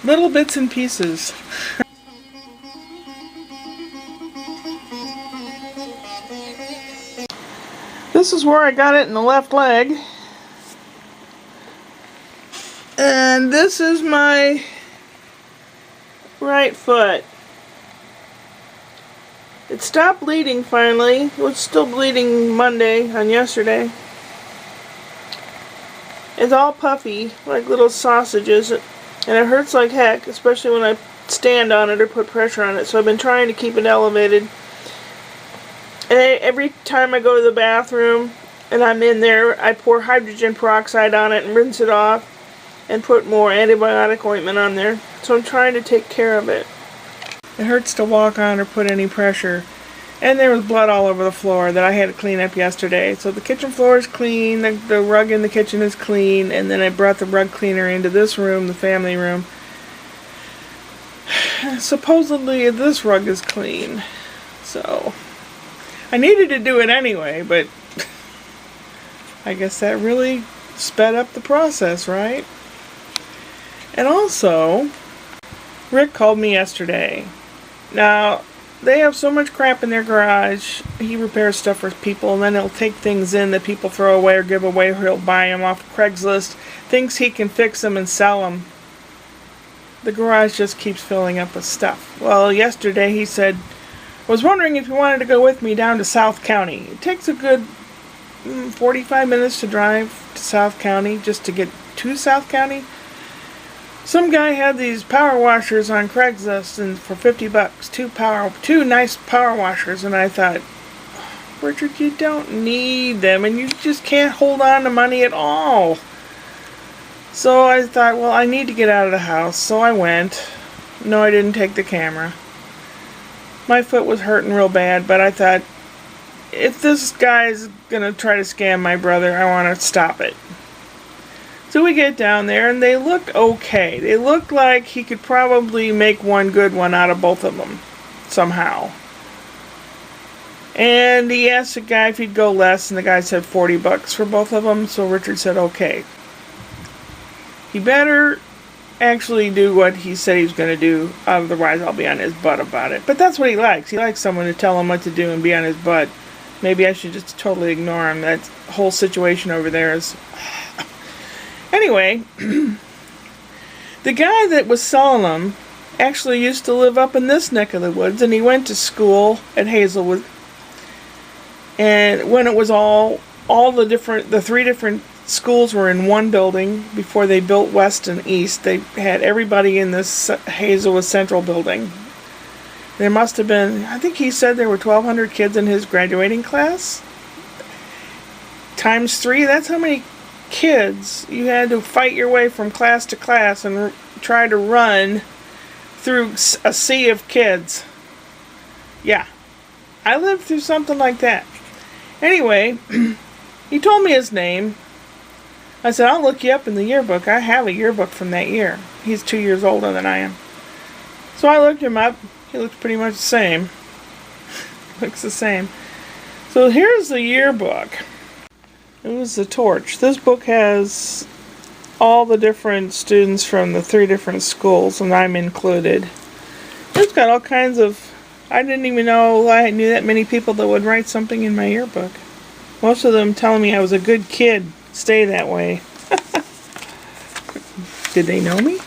little bits and pieces. This is where I got it in the left leg. And this is my right foot. It stopped bleeding finally. It was still bleeding Monday on yesterday. It's all puffy, like little sausages, and it hurts like heck, especially when I stand on it or put pressure on it. So I've been trying to keep it elevated. And every time I go to the bathroom and I'm in there, I pour hydrogen peroxide on it and rinse it off and put more antibiotic ointment on there. So I'm trying to take care of it. It hurts to walk on or put any pressure. And there was blood all over the floor that I had to clean up yesterday. So the kitchen floor is clean, the rug in the kitchen is clean, and then I brought the rug cleaner into this room, the family room. Supposedly this rug is clean. So I needed to do it anyway, but I guess that really sped up the process, right? And also, Rick called me yesterday. Now, they have so much crap in their garage. He repairs stuff for people, and then he'll take things in that people throw away or give away, or he'll buy them off Craigslist. Thinks he can fix them and sell them. The garage just keeps filling up with stuff. Well, yesterday he said, I was wondering if you wanted to go with me down to South County. It takes a good 45 minutes to drive to South County, just to get to South County. Some guy had these power washers on Craigslist and for $50, two nice power washers, and I thought, Richard, you don't need them, and you just can't hold on to money at all. So I thought, well, I need to get out of the house, so I went. No, I didn't take the camera. My foot was hurting real bad, but I thought, if this guy's gonna try to scam my brother, I want to stop it. So we get down there, and they looked okay. They looked like he could probably make one good one out of both of them, somehow. And he asked the guy if he'd go less, and the guy said $40 for both of them, so Richard said okay. He better actually do what he said he was going to do, otherwise I'll be on his butt about it. But that's what he likes. He likes someone to tell him what to do and be on his butt. Maybe I should just totally ignore him. That whole situation over there is... Anyway, the guy that was selling them actually used to live up in this neck of the woods, and he went to school at Hazelwood. And when it was the three different schools were in one building before they built west and east, they had everybody in this Hazelwood Central building. There must have been, I think he said there were 1,200 kids in his graduating class. Times 3, that's how many kids you had to fight your way from class to class and try to run through a sea of kids. Yeah, I lived through something like that. Anyway, he told me his name. I said, I'll look you up in the yearbook. I have a yearbook from that year. He's 2 years older than I am. So I looked him up. He looks pretty much the same. Looks the same. So here's the yearbook. It was the torch. This book has all the different students from the 3 different schools, and I'm included. It's got all kinds of... I didn't even know I knew that many people that would write something in my yearbook. Most of them telling me I was a good kid. Stay that way. Did they know me?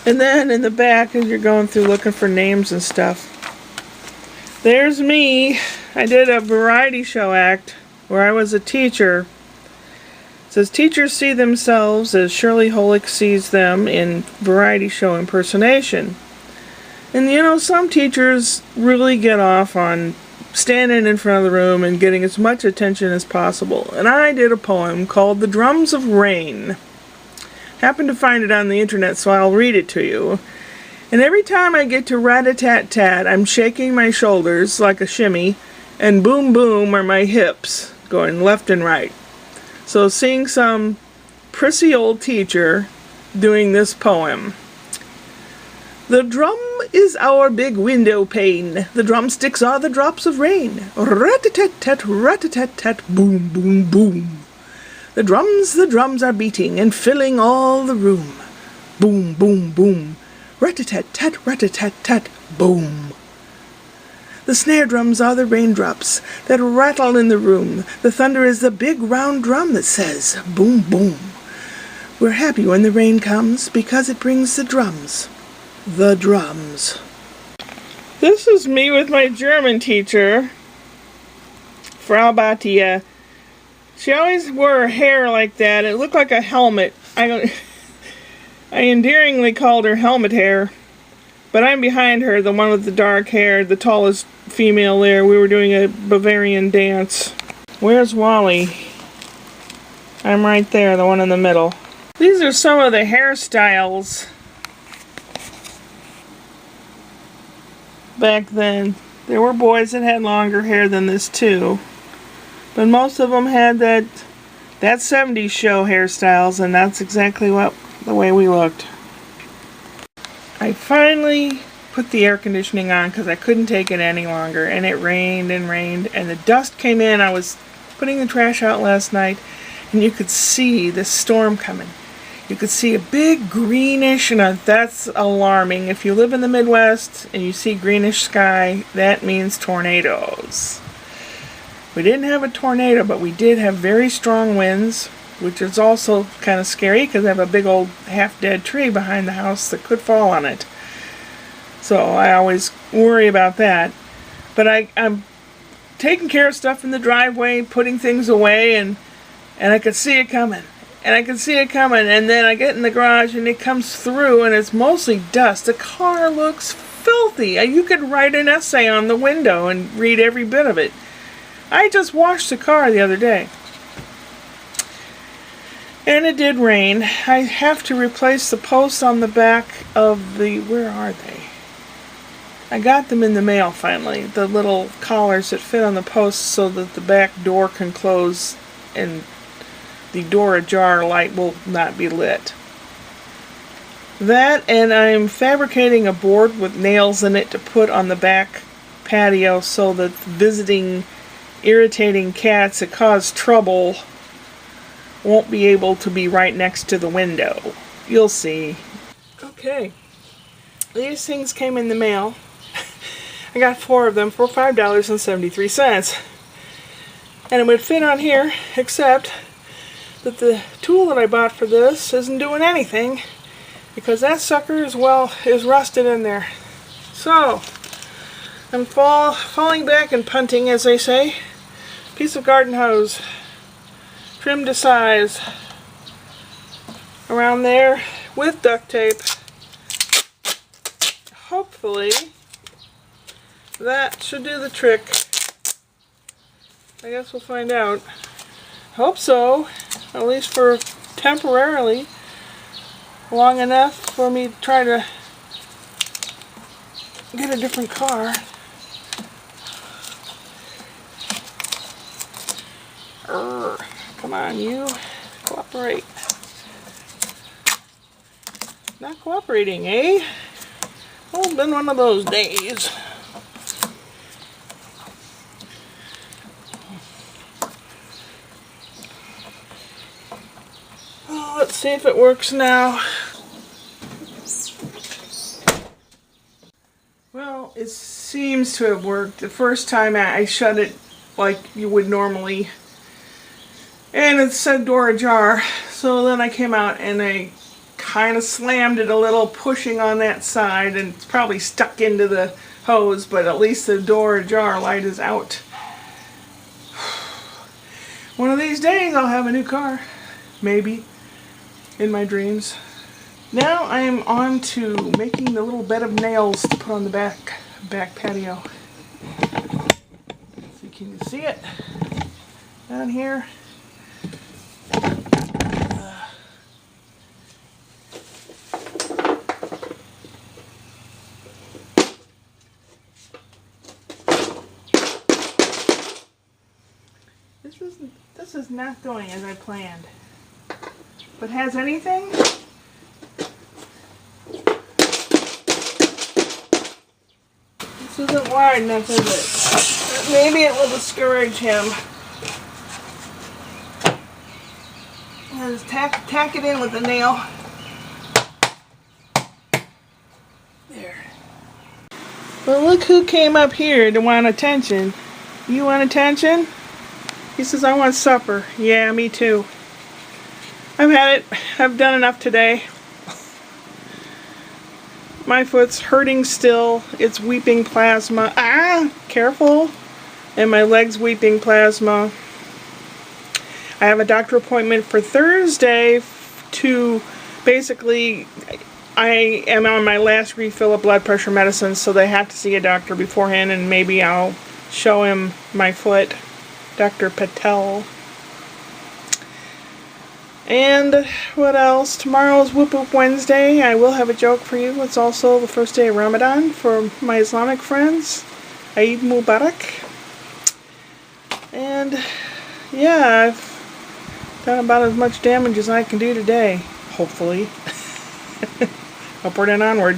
And then in the back, as you're going through looking for names and stuff, there's me. I did a variety show act where I was a teacher. It says, teachers see themselves as Shirley Holick sees them in variety show impersonation. And you know, some teachers really get off on standing in front of the room and getting as much attention as possible. And I did a poem called The Drums of Rain. Happened to find it on the internet, so I'll read it to you. And every time I get to rat-a-tat-tat, I'm shaking my shoulders like a shimmy, and boom boom are my hips, going left and right. So seeing some prissy old teacher doing this poem. The drum is our big window pane. The drumsticks are the drops of rain. Rat-a-tat-tat, rat-a-tat-tat, boom, boom, boom. The drums are beating and filling all the room. Boom, boom, boom. Rat-a-tat-tat, rat-a-tat-tat, boom. The snare drums are the raindrops that rattle in the room. The thunder is the big round drum that says, boom, boom. We're happy when the rain comes because it brings the drums. The drums. This is me with my German teacher, Frau Batia. She always wore her hair like that. It looked like a helmet. I endearingly called her helmet hair. But I'm behind her, the one with the dark hair, the tallest female there. We were doing a Bavarian dance. Where's Wally? I'm right there, the one in the middle. These are some of the hairstyles back then. There were boys that had longer hair than this too. But most of them had that 70s show hairstyles, and that's exactly the way we looked. I finally put the air conditioning on because I couldn't take it any longer, and it rained and rained, and the dust came in. I was putting the trash out last night, and you could see the storm coming. You could see a big greenish, and that's alarming. If you live in the Midwest and you see greenish sky, that means tornadoes. We didn't have a tornado, but we did have very strong winds, which is also kind of scary because I have a big old half-dead tree behind the house that could fall on it. So I always worry about that. But I'm taking care of stuff in the driveway, putting things away, and I could see it coming. And I could see it coming, and then I get in the garage and it comes through and it's mostly dust. The car looks filthy. You could write an essay on the window and read every bit of it. I just washed the car the other day. And it did rain. I have to replace the posts on the back of the... Where are they? I got them in the mail finally. The little collars that fit on the posts so that the back door can close and the door ajar light will not be lit. That, and I'm fabricating a board with nails in it to put on the back patio so that visiting irritating cats that cause trouble won't be able to be right next to the window. You'll see. Okay. These things came in the mail. I got 4 of them for $5.73. And it would fit on here, except that the tool that I bought for this isn't doing anything because that sucker is rusted in there. So, I'm falling back and punting, as they say. Piece of garden hose. Trimmed to size around there with duct tape. Hopefully that should do the trick. I guess we'll find out. Hope so, at least for temporarily, long enough for me to try to get a different car. Come on, you. Cooperate. Not cooperating, eh? Oh, it's been one of those days. Oh, let's see if it works now. Well, it seems to have worked. The first time I shut it like you would normally. And it said door ajar, so then I came out and I kind of slammed it a little, pushing on that side, and it's probably stuck into the hose, but at least the door ajar light is out. One of these days I'll have a new car, maybe, in my dreams. Now I am on to making the little bed of nails to put on the back patio. So can you see it down here? This is not going as I planned. But has anything? This isn't wide enough, is it? Maybe it will discourage him. Just tack it in with the nail. But look who came up here to want attention. You want attention? He says, I want supper. Yeah, me too. I've had it. I've done enough today. My foot's hurting still. It's weeping plasma. Ah, careful. And my leg's weeping plasma. I have a doctor appointment for Thursday to basically, I am on my last refill of blood pressure medicine, so they have to see a doctor beforehand, and maybe I'll show him my foot, Dr. Patel. And what else? Tomorrow's Whoop Whoop Wednesday. I will have a joke for you. It's also the first day of Ramadan for my Islamic friends. Eid Mubarak. And yeah, I've done about as much damage as I can do today. Hopefully. Upward and onward.